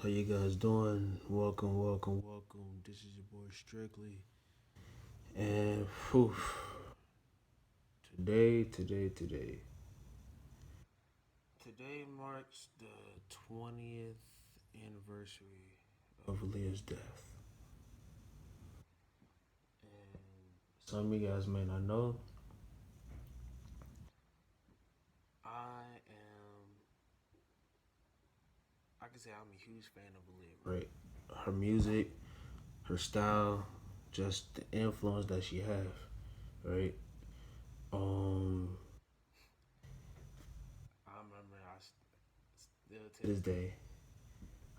How you guys doing? Welcome, welcome, welcome. This is your boy Strictly. And whew, today marks the 20th anniversary of Aaliyah's death. And some of you guys may not know, I can say I'm a huge fan of Aaliyah, right? Her music, her style, just the influence that she has, right? Um, I remember still to this day,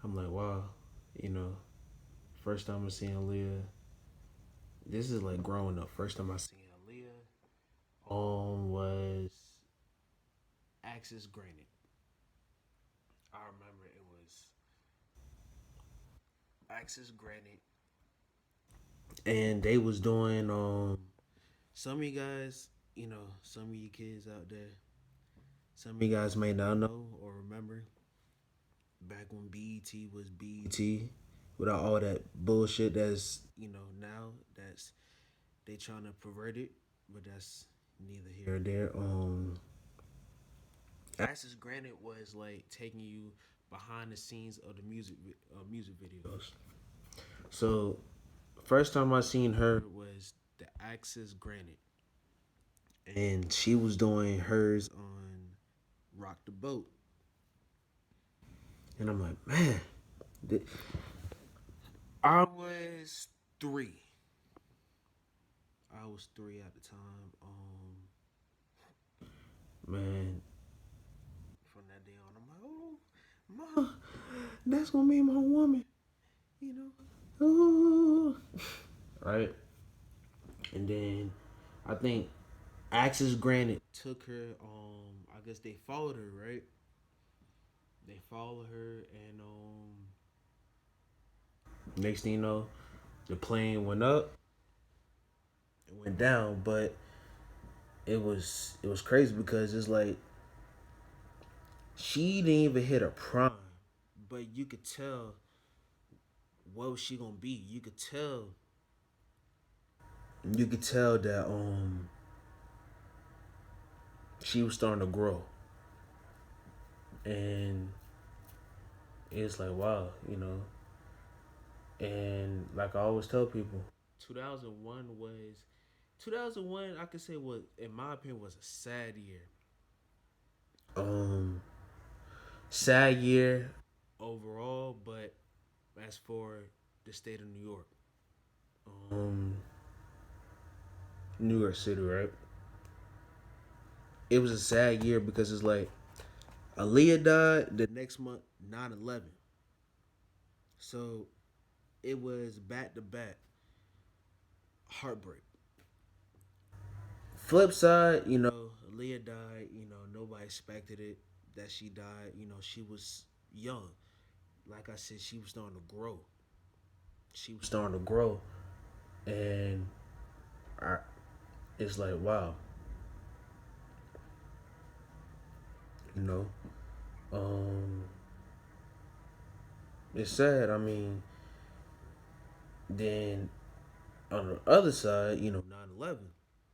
I'm like, wow, you know, first time I seen Aaliyah, this is like growing up. First time I seen Aaliyah, was Access Granted. I remember it was Access Granted, and they was doing some of you guys, some of you kids out there, some of you guys may not know or remember back when BET was BET, without all that bullshit that's now that's they trying to pervert it, but that's neither here or there. Access Granted was like taking you behind the scenes of the music videos. So first time I seen her was the Access Granted, and she was doing hers on Rock the Boat, and I'm like, man, I was three. I was three at the time. Man, from that day on, I'm like, oh, ma, that's gonna be my woman, you know. Ooh. Right? And then I think Access Granted took her. I guess they followed her, right? They followed her, and next thing you know, the plane went up, it went down, but it was crazy because it's like she didn't even hit her prime, but you could tell what was she gonna be. You could tell that she was starting to grow, and it's like wow, and like I always tell people, 2001 was 2001. I could say was, in my opinion, was a sad year. Um, sad year overall, but as for the state of New York, um, New York City, right? It was a sad year because it's like Aaliyah died the next month, 9/11. So it was back to back heartbreak. Flip side, Aaliyah died. Nobody expected it that she died. She was young. Like I said, she was starting to grow. She was starting to grow, and I, it's like wow, you know. Um, it's sad. I mean, then on the other side, 9/11.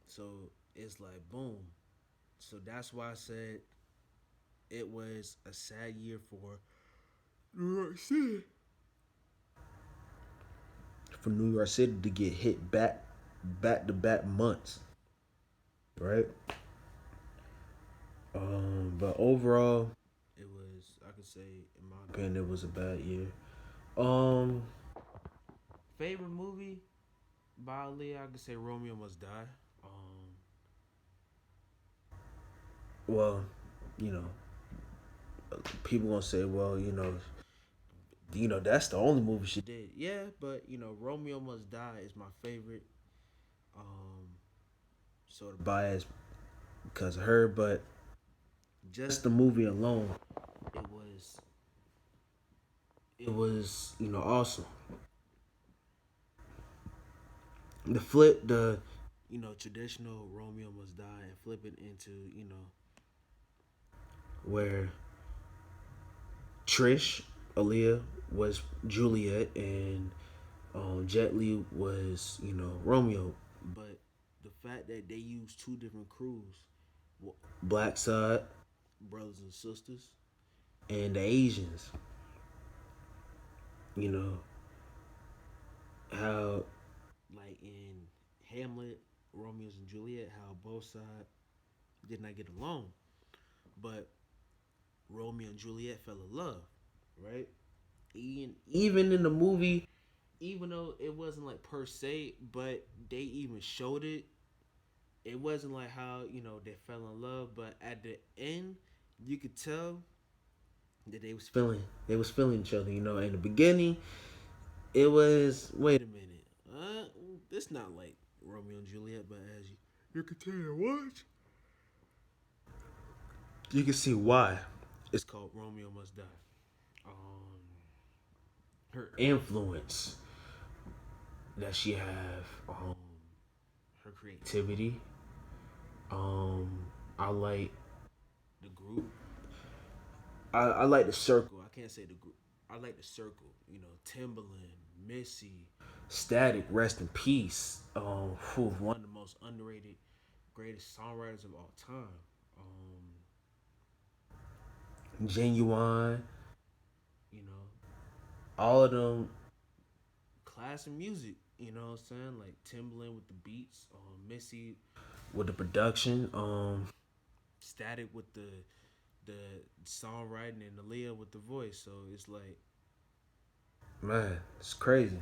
So it's like boom. So that's why I said it was a sad year for New York City. For New York City to get hit back to back months, right? But overall, it was, I could say, in my opinion, it was a bad year. Um, favorite movie by Ali, I could say Romeo Must Die. Well, you know, people gonna say, well, that's the only movie she did. Yeah, but Romeo Must Die is my favorite. Um, sort of biased because of her, but just the movie alone, it was awesome. The traditional Romeo Must Die and flip it into where Trish, Aaliyah was Juliet, and Jet Li was, Romeo. But the fact that they used two different crews, Black Side, brothers and sisters, and the Asians, you know, how, like in Hamlet, Romeo's and Juliet, how both sides did not get along. But Romeo and Juliet fell in love, right? Even in the movie, even though it wasn't like per se, but they even showed it. It wasn't like how they fell in love, but at the end, you could tell that they was feeling each other. In the beginning, it was wait a minute, it's not like Romeo and Juliet, but as you continue to watch, you can see why it's called Romeo Must Die. Um, her influence that she have, her creativity. Um, I like the group. I like the circle. I can't say the group. I like the circle. Timberland, Missy, Static, rest in peace. One of the most underrated, greatest songwriters of all time. Genuine. You know, all of them classic music. You know what I'm saying? Like Timberland with the beats, Missy with the production, Static with the songwriting, and Aaliyah with the voice. So it's like, man, it's crazy.